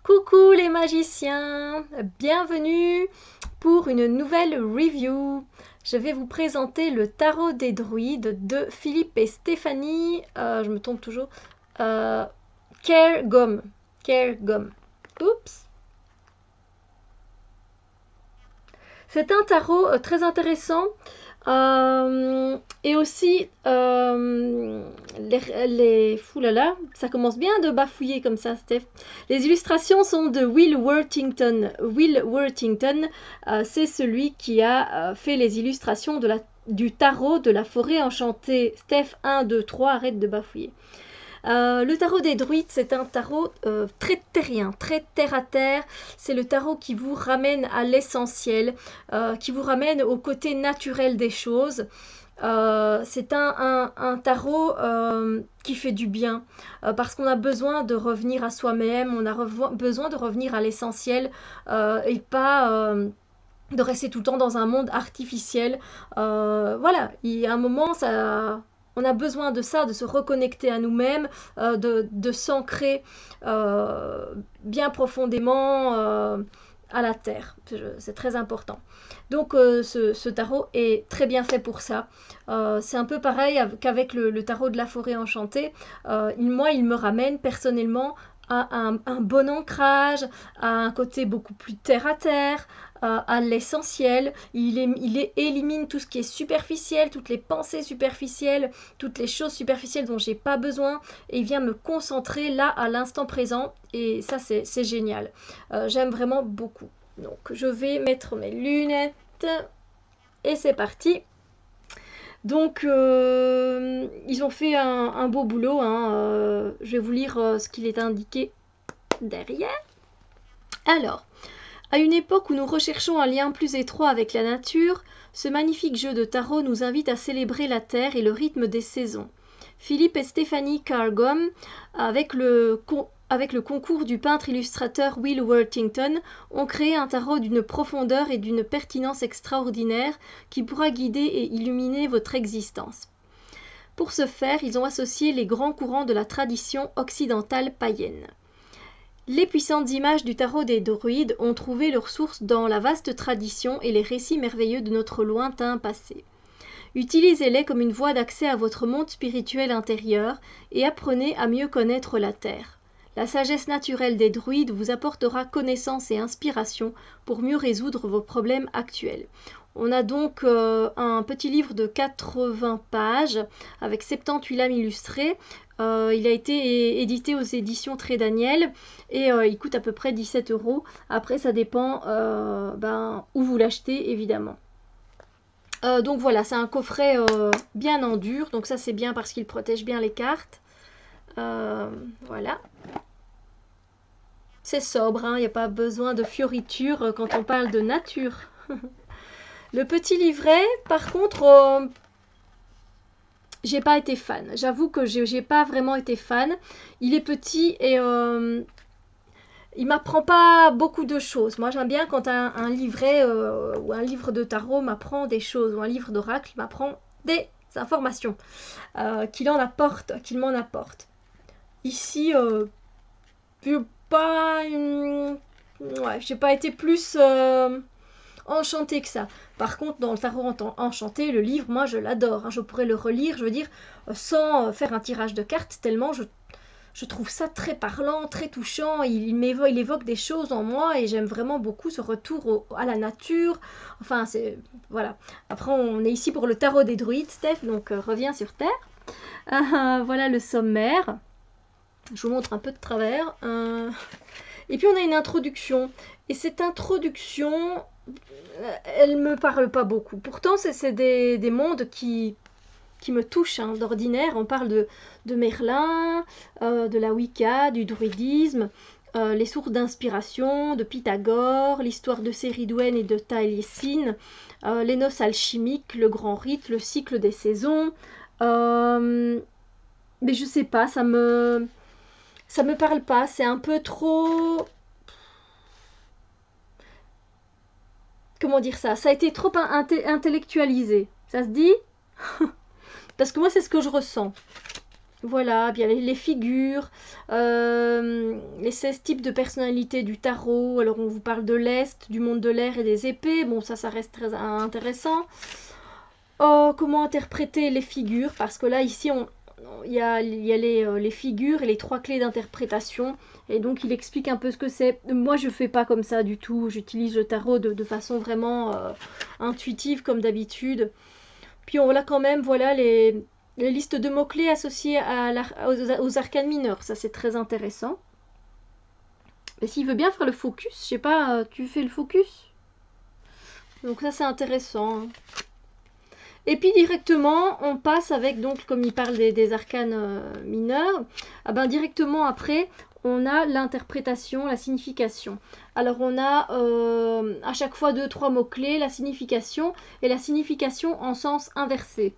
Coucou les magiciens, bienvenue pour une nouvelle review. Je vais vous présenter le tarot des druides de Philippe et Stéphanie, je me trompe toujours, Cairngorm. Oups. C'est un tarot très intéressant. Et aussi, Oulala, ça commence bien de bafouiller comme ça, Steph. Les illustrations sont de Will Worthington. Will Worthington, c'est celui qui a fait les illustrations du tarot de la forêt enchantée. Steph, 1, 2, 3, arrête de bafouiller. Le tarot des druides, c'est un tarot très terrien, très terre-à-terre. C'est le tarot qui vous ramène à l'essentiel, qui vous ramène au côté naturel des choses. C'est un tarot qui fait du bien, parce qu'on a besoin de revenir à soi-même, on a besoin de revenir à l'essentiel et pas... de rester tout le temps dans un monde artificiel. Voilà, il y a un moment, on a besoin de ça, de se reconnecter à nous-mêmes, de s'ancrer bien profondément à la terre. C'est très important. Donc ce tarot est très bien fait pour ça. C'est un peu pareil qu'avec le tarot de la forêt enchantée. Moi, il me ramène personnellement à un bon ancrage, à un côté beaucoup plus terre à terre, à l'essentiel. Il élimine tout ce qui est superficiel, toutes les pensées superficielles, toutes les choses superficielles dont j'ai pas besoin, et il vient me concentrer là à l'instant présent, et ça c'est génial. J'aime vraiment beaucoup. Donc je vais mettre mes lunettes et c'est parti. Donc ils ont fait un beau boulot, hein. Je vais vous lire ce qu'il est indiqué derrière. Alors, à une époque où nous recherchons un lien plus étroit avec la nature, ce magnifique jeu de tarot nous invite à célébrer la terre et le rythme des saisons. Philippe et Stéphanie Cairngorm, avec le concours du peintre-illustrateur Will Worthington, ont créé un tarot d'une profondeur et d'une pertinence extraordinaires qui pourra guider et illuminer votre existence. Pour ce faire, ils ont associé les grands courants de la tradition occidentale païenne. Les puissantes images du tarot des druides ont trouvé leur source dans la vaste tradition et les récits merveilleux de notre lointain passé. Utilisez-les comme une voie d'accès à votre monde spirituel intérieur et apprenez à mieux connaître la Terre. La sagesse naturelle des druides vous apportera connaissance et inspiration pour mieux résoudre vos problèmes actuels. On a donc un petit livre de 80 pages avec 78 lames illustrées. Il a été édité aux éditions Très Daniel et il coûte à peu près 17 €. Après, ça dépend où vous l'achetez, évidemment. Donc voilà, c'est un coffret bien en dur, donc ça c'est bien parce qu'il protège bien les cartes. Voilà. C'est sobre, hein, il n'y a pas besoin de fioritures quand on parle de nature. Le petit livret, par contre, j'ai pas été fan. J'avoue que j'ai pas vraiment été fan. Il est petit et il m'apprend pas beaucoup de choses. Moi, j'aime bien quand un livret ou un livre de tarot m'apprend des choses, ou un livre d'oracle m'apprend des informations qu'il m'en apporte. Ici, j'ai pas été plus enchantée que ça. Par contre, dans le tarot enchanté, le livre, moi, je l'adore. Hein. Je pourrais le relire, je veux dire, sans faire un tirage de cartes, tellement je trouve ça très parlant, très touchant. Il évoque des choses en moi et j'aime vraiment beaucoup ce retour à la nature. Enfin, c'est... Voilà. Après, on est ici pour le tarot des druides, Steph, donc reviens sur Terre. Voilà le sommaire. Je vous montre un peu de travers. Et puis, on a une introduction. Et cette introduction, elle me parle pas beaucoup. Pourtant, c'est des mondes qui me touchent, hein. D'ordinaire. On parle de Merlin, de la Wicca, du druidisme, les sources d'inspiration, de Pythagore, l'histoire de Céridwen et de Taliesin, les noces alchimiques, le grand rite, le cycle des saisons. Mais je sais pas, ça me parle pas. C'est un peu trop... Comment dire ça? Ça a été trop intellectualisé. Ça se dit? Parce que moi, c'est ce que je ressens. Voilà, bien les figures, les 16 types de personnalités du tarot. Alors on vous parle de l'Est, du monde de l'air et des épées. Bon, ça reste très intéressant. Comment interpréter les figures? Parce que là, ici, il y a les figures et les 3 clés d'interprétation. Et donc, il explique un peu ce que c'est. Moi, je fais pas comme ça du tout. J'utilise le tarot de façon vraiment intuitive, comme d'habitude. Puis on a quand même, voilà, les listes de mots-clés associées aux arcanes mineurs. Ça, c'est très intéressant. Mais s'il veut bien faire le focus, je sais pas, tu fais le focus? Donc ça, c'est intéressant, hein. Et puis directement, on passe avec, donc, comme il parle des arcanes mineurs, ah ben, directement après, on a l'interprétation, la signification. Alors on a à chaque fois 2-3 mots-clés, la signification et la signification en sens inversé.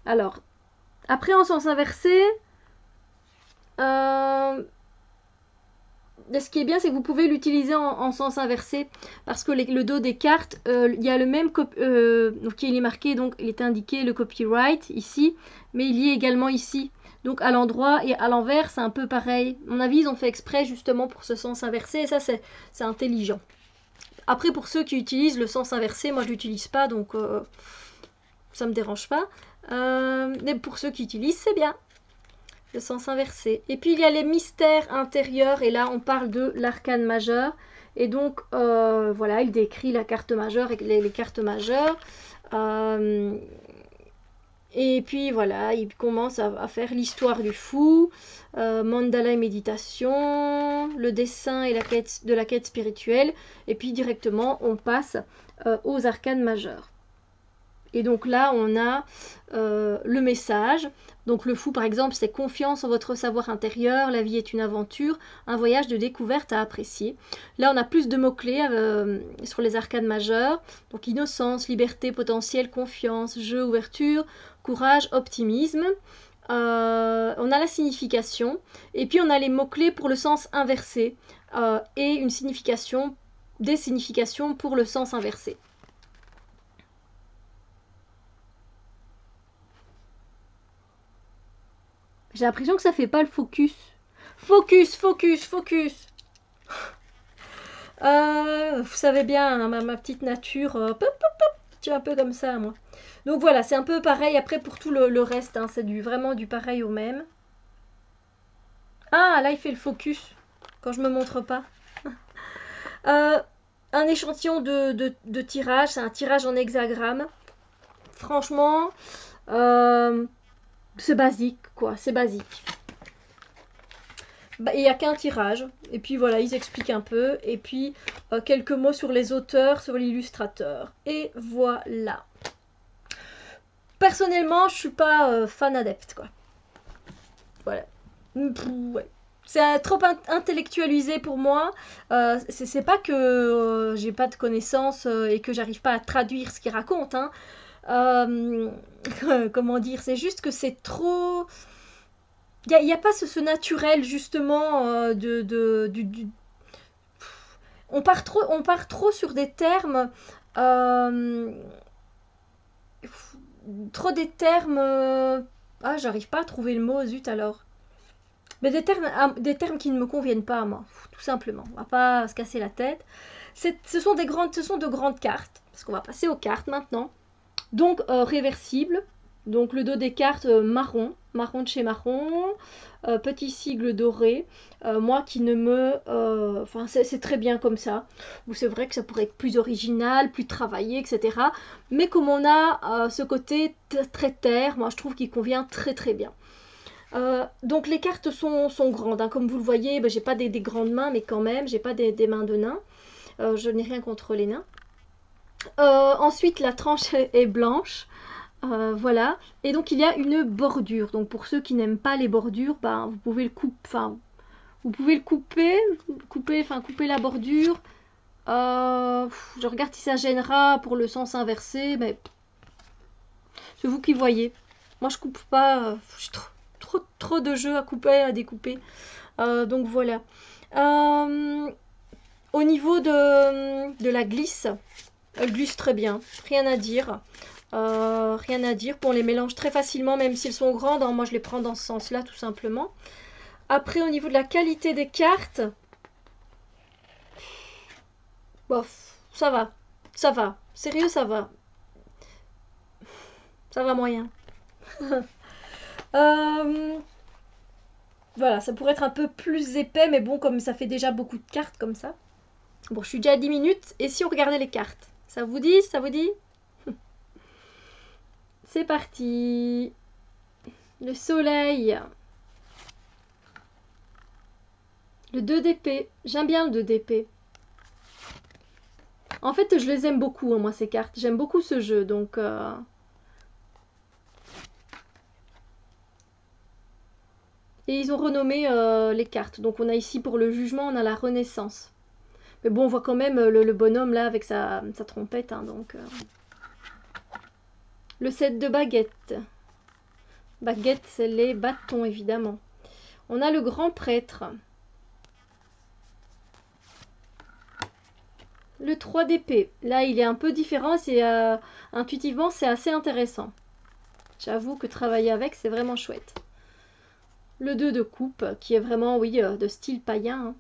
Alors, après en sens inversé, ce qui est bien, c'est que vous pouvez l'utiliser en sens inversé parce que le dos des cartes, il y a le même donc il est marqué, donc il est indiqué le copyright ici, mais il y est également ici. Donc à l'endroit et à l'envers, c'est un peu pareil. À mon avis, ils ont fait exprès justement pour ce sens inversé et ça, c'est intelligent. Après, pour ceux qui utilisent le sens inversé, moi je l'utilise pas, donc ça me dérange pas. Mais pour ceux qui utilisent, c'est bien. Le sens inversé. Et puis il y a les mystères intérieurs, et là on parle de l'arcane majeur. Et donc voilà, il décrit la carte majeure et les cartes majeures. Et puis voilà, il commence à faire l'histoire du fou, mandala et méditation, le dessin et de la quête spirituelle. Et puis directement on passe aux arcanes majeures. Et donc là, on a le message. Donc le fou, par exemple, c'est confiance en votre savoir intérieur, la vie est une aventure, un voyage de découverte à apprécier. Là, on a plus de mots-clés sur les arcanes majeures. Donc innocence, liberté, potentiel, confiance, jeu, ouverture, courage, optimisme. On a la signification. Et puis on a les mots-clés pour le sens inversé. Et une signification, des significations pour le sens inversé. J'ai l'impression que ça fait pas le focus. Focus, focus, focus. Vous savez bien, hein, ma petite nature, je suis un peu comme ça, moi. Donc voilà, c'est un peu pareil après pour tout le reste, hein, c'est vraiment du pareil au même. Ah, là il fait le focus, quand je me montre pas. Un échantillon de tirage, c'est un tirage en hexagramme. Franchement, c'est basique, quoi, c'est basique. Il n'y a qu'un tirage, et puis voilà, ils expliquent un peu, et puis quelques mots sur les auteurs, sur l'illustrateur, et voilà. Personnellement, je suis pas fan adepte, quoi. Voilà. Ouais. C'est trop intellectualisé pour moi. C'est pas que j'ai pas de connaissances et que j'arrive pas à traduire ce qu'il raconte, hein. Comment dire, c'est juste que c'est trop... Il n'y a pas ce naturel justement on part trop sur des termes trop des termes ah, j'arrive pas à trouver le mot, zut alors. Mais des termes qui ne me conviennent pas à moi, tout simplement. On va pas se casser la tête. Ce sont de grandes cartes, parce qu'on va passer aux cartes maintenant. Donc réversibles. Donc le dos des cartes marron de chez marron, petit sigle doré. Moi qui ne me... Enfin c'est très bien comme ça. C'est vrai que ça pourrait être plus original, plus travaillé, etc. Mais comme on a ce côté très terre, moi je trouve qu'il convient très très bien. Donc les cartes sont grandes, hein. Comme vous le voyez, j'ai pas des grandes mains, mais quand même, j'ai pas des mains de nains. Je n'ai rien contre les nains. Ensuite, la tranche est blanche. Voilà. Et donc, il y a une bordure. Donc, pour ceux qui n'aiment pas les bordures, vous pouvez le couper. Enfin, vous pouvez le couper. Couper la bordure. Je regarde si ça gênera pour le sens inversé, mais c'est vous qui voyez. Moi, je coupe pas. J'ai trop de jeux à couper, à découper. Donc, voilà. Au niveau de la glisse, elle glisse très bien, rien à dire. Rien à dire. On les mélange très facilement, même s'ils sont grandes. Hein. Moi, je les prends dans ce sens-là, tout simplement. Après, au niveau de la qualité des cartes, bof, ça va. Ça va. Sérieux, ça va. Ça va moyen. Voilà, ça pourrait être un peu plus épais, mais bon, comme ça fait déjà beaucoup de cartes comme ça. Bon, je suis déjà à 10 minutes. Et si on regardait les cartes? Ça vous dit? Ça vous dit? C'est parti. Le soleil. Le 2 d'épée. J'aime bien le 2 d'épée. En fait, je les aime beaucoup, hein, moi, ces cartes. J'aime beaucoup ce jeu, donc... Et ils ont renommé les cartes. Donc on a ici pour le jugement, on a la renaissance. Mais bon, on voit quand même le bonhomme là avec sa trompette. Hein, donc, Le 7 de baguette. Baguette, c'est les bâtons, évidemment. On a le grand prêtre. Le 3 d'épée. Là, il est un peu différent. Intuitivement, c'est assez intéressant. J'avoue que travailler avec, c'est vraiment chouette. Le 2 de coupe, qui est vraiment, oui, de style païen. Hein.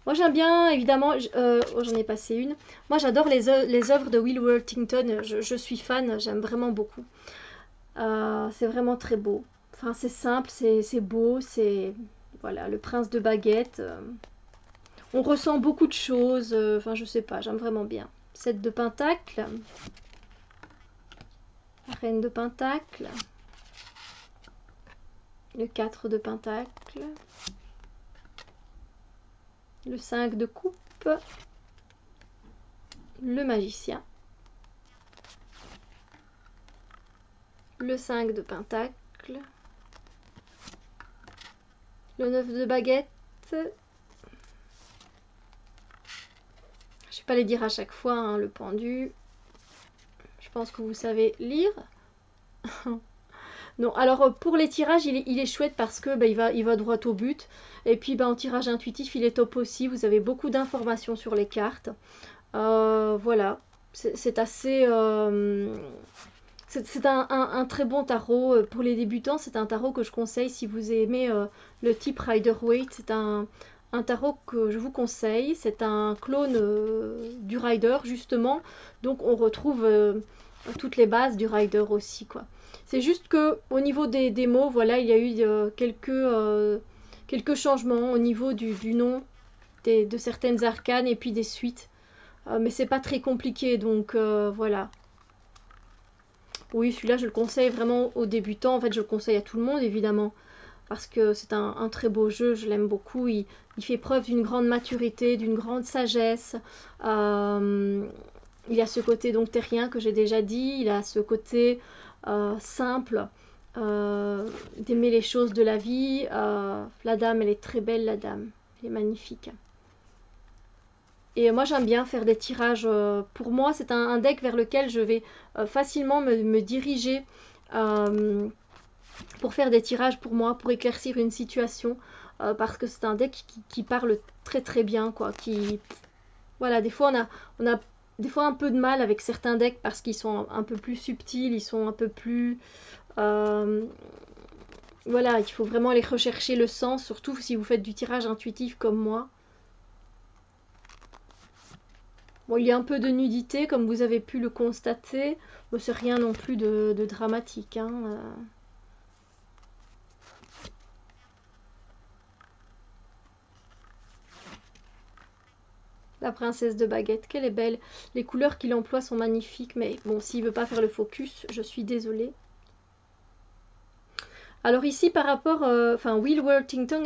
Moi, j'aime bien, évidemment, j'en ai passé une. Moi, j'adore les œuvres de Will Worthington. Je suis fan, j'aime vraiment beaucoup. C'est vraiment très beau. Enfin, c'est simple, c'est beau, c'est... Voilà, le prince de baguette. On ressent beaucoup de choses. Enfin, je sais pas, j'aime vraiment bien. 7 de pentacle. Reine de pentacle. Le 4 de pentacle. Le 5 de coupe. Le magicien. Le 5 de pentacle. Le 9 de baguette. Je ne vais pas les dire à chaque fois, hein, le pendu. Je pense que vous savez lire. Non, alors pour les tirages, il est chouette parce que il va droit au but. Et puis en tirage intuitif, il est top aussi. Vous avez beaucoup d'informations sur les cartes. Voilà, c'est assez... c'est un très bon tarot. Pour les débutants, c'est un tarot que je conseille si vous aimez le type Rider-Waite. C'est un tarot que je vous conseille. C'est un clone du Rider, justement. Donc on retrouve toutes les bases du Rider aussi, quoi. C'est juste que au niveau des mots, voilà, il y a eu quelques changements au niveau du nom de certaines arcanes et puis des suites. Mais c'est pas très compliqué, donc voilà. Oui, celui-là, je le conseille vraiment aux débutants. En fait, je le conseille à tout le monde, évidemment. Parce que c'est un très beau jeu, je l'aime beaucoup. Il fait preuve d'une grande maturité, d'une grande sagesse. Il a ce côté donc terrien que j'ai déjà dit. Il a ce côté simple, d'aimer les choses de la vie. La dame, elle est très belle, la dame. Elle est magnifique. Et moi, j'aime bien faire des tirages. Pour moi, c'est un deck vers lequel je vais facilement me diriger pour faire des tirages pour moi, pour éclaircir une situation. Parce que c'est un deck qui parle très très bien, quoi. Voilà, des fois, on a des fois un peu de mal avec certains decks parce qu'ils sont un peu plus subtils, ils sont un peu plus... voilà, il faut vraiment aller rechercher le sens, surtout si vous faites du tirage intuitif comme moi. Bon, il y a un peu de nudité, comme vous avez pu le constater. Bon, c'est rien non plus de dramatique. Hein. La princesse de baguette, qu'elle est belle. Les couleurs qu'il emploie sont magnifiques, mais bon, s'il veut pas faire le focus, je suis désolée. Alors ici, par rapport, Will Worthington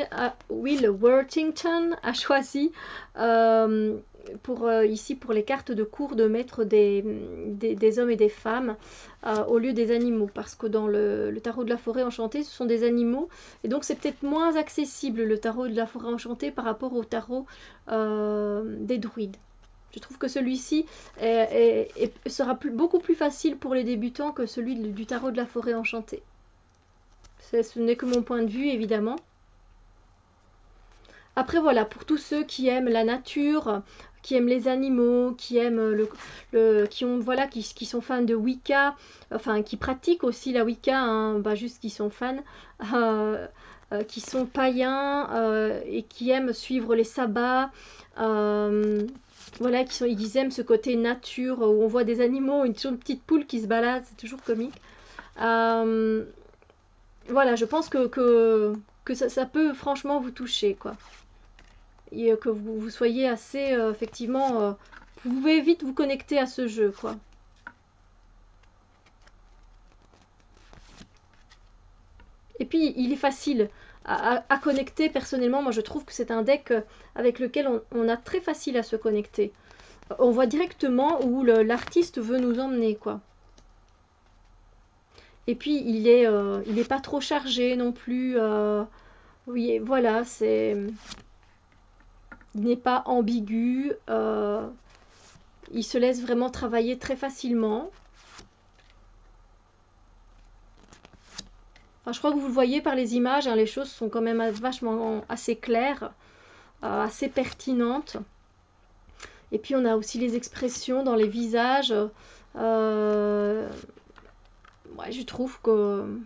a choisi ici pour les cartes de cours de mettre des hommes et des femmes au lieu des animaux, parce que dans le tarot de la forêt enchantée, ce sont des animaux, et donc c'est peut-être moins accessible le tarot de la forêt enchantée par rapport au tarot des druides. Je trouve que celui-ci sera beaucoup plus facile pour les débutants que celui du tarot de la forêt enchantée. Ce n'est que mon point de vue, évidemment. Après voilà, pour tous ceux qui aiment la nature, qui aiment les animaux, qui aiment qui ont voilà, qui sont fans de Wicca, enfin qui pratiquent aussi la Wicca, hein, bah, juste qui sont fans, qui sont païens et qui aiment suivre les sabbats. Voilà, ils aiment ce côté nature où on voit des animaux, une petite poule qui se balade, c'est toujours comique. Voilà, je pense que ça peut franchement vous toucher, quoi. Et que vous soyez assez, effectivement, vous pouvez vite vous connecter à ce jeu, quoi. Et puis, il est facile à connecter, personnellement. Moi, je trouve que c'est un deck avec lequel on a très facile à se connecter. On voit directement où l'artiste veut nous emmener, quoi. Et puis, il est pas trop chargé non plus. Oui, voilà, il n'est pas ambigu. Il se laisse vraiment travailler très facilement. Enfin, je crois que vous le voyez par les images, hein, les choses sont quand même vachement assez claires, assez pertinentes. Et puis on a aussi les expressions dans les visages. Ouais, je trouve qu'on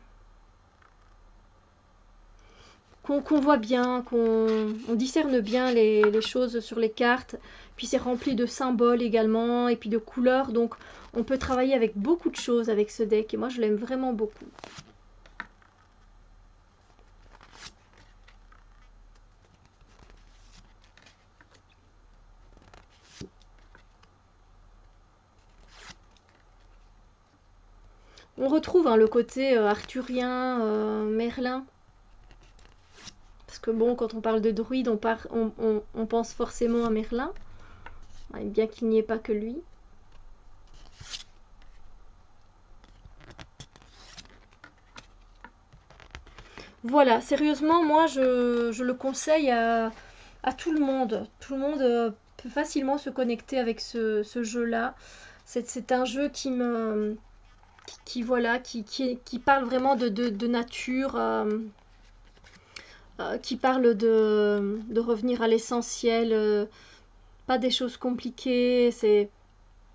voit bien, qu'on discerne bien les choses sur les cartes. Puis c'est rempli de symboles également, et puis de couleurs. Donc on peut travailler avec beaucoup de choses avec ce deck. Et moi je l'aime vraiment beaucoup. On retrouve hein, le côté arthurien, Merlin. Parce que bon, quand on parle de druide, on pense forcément à Merlin. Bien qu'il n'y ait pas que lui. Voilà, sérieusement, moi je le conseille à tout le monde. Tout le monde peut facilement se connecter avec ce jeu-là. C'est un jeu voilà, qui parle vraiment de nature, qui parle de revenir à l'essentiel, pas des choses compliquées.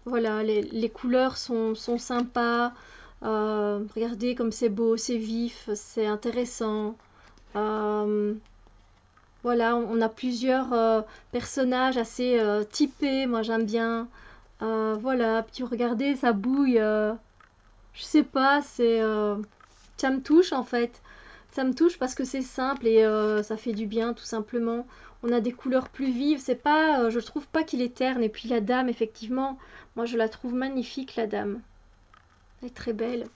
Voilà, les couleurs sont sympas. Regardez comme c'est beau, c'est vif, c'est intéressant. Euh, voilà, on a plusieurs personnages assez typés, moi j'aime bien. Voilà, puis regardez, ça bouille. Je sais pas, ça me touche en fait. Ça me touche parce que c'est simple et ça fait du bien tout simplement. On a des couleurs plus vives, c'est pas, je trouve pas qu'il est terne. Et puis la dame, effectivement, moi je la trouve magnifique la dame. Elle est très belle.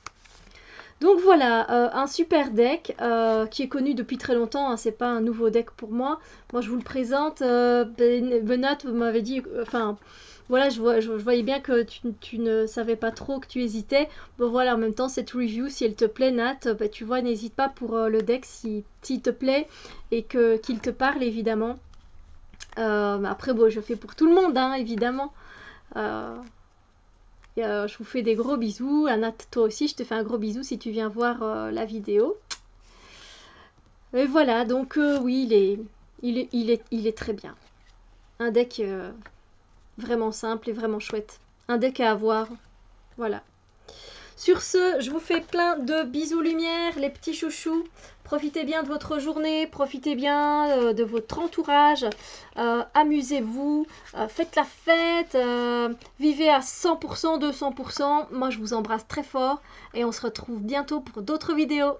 Donc voilà, un super deck qui est connu depuis très longtemps, hein, c'est pas un nouveau deck pour moi. Moi je vous le présente, Benoît, vous m'avez dit, enfin voilà, je voyais bien que tu ne savais pas trop, que tu hésitais. Bon voilà, en même temps cette review, si elle te plaît Nat, bah, tu vois, n'hésite pas pour le deck s'il te plaît et qu'il te parle évidemment. Après bon, je fais pour tout le monde, hein, évidemment. Je vous fais des gros bisous. Anna, toi aussi, je te fais un gros bisou si tu viens voir la vidéo. Et voilà, donc oui, il est très bien. Un deck vraiment simple et vraiment chouette. Un deck à avoir. Voilà. Sur ce, je vous fais plein de bisous lumière, les petits chouchous. Profitez bien de votre journée, profitez bien de votre entourage, amusez-vous, faites la fête, vivez à 100%, 200%. Moi, je vous embrasse très fort et on se retrouve bientôt pour d'autres vidéos.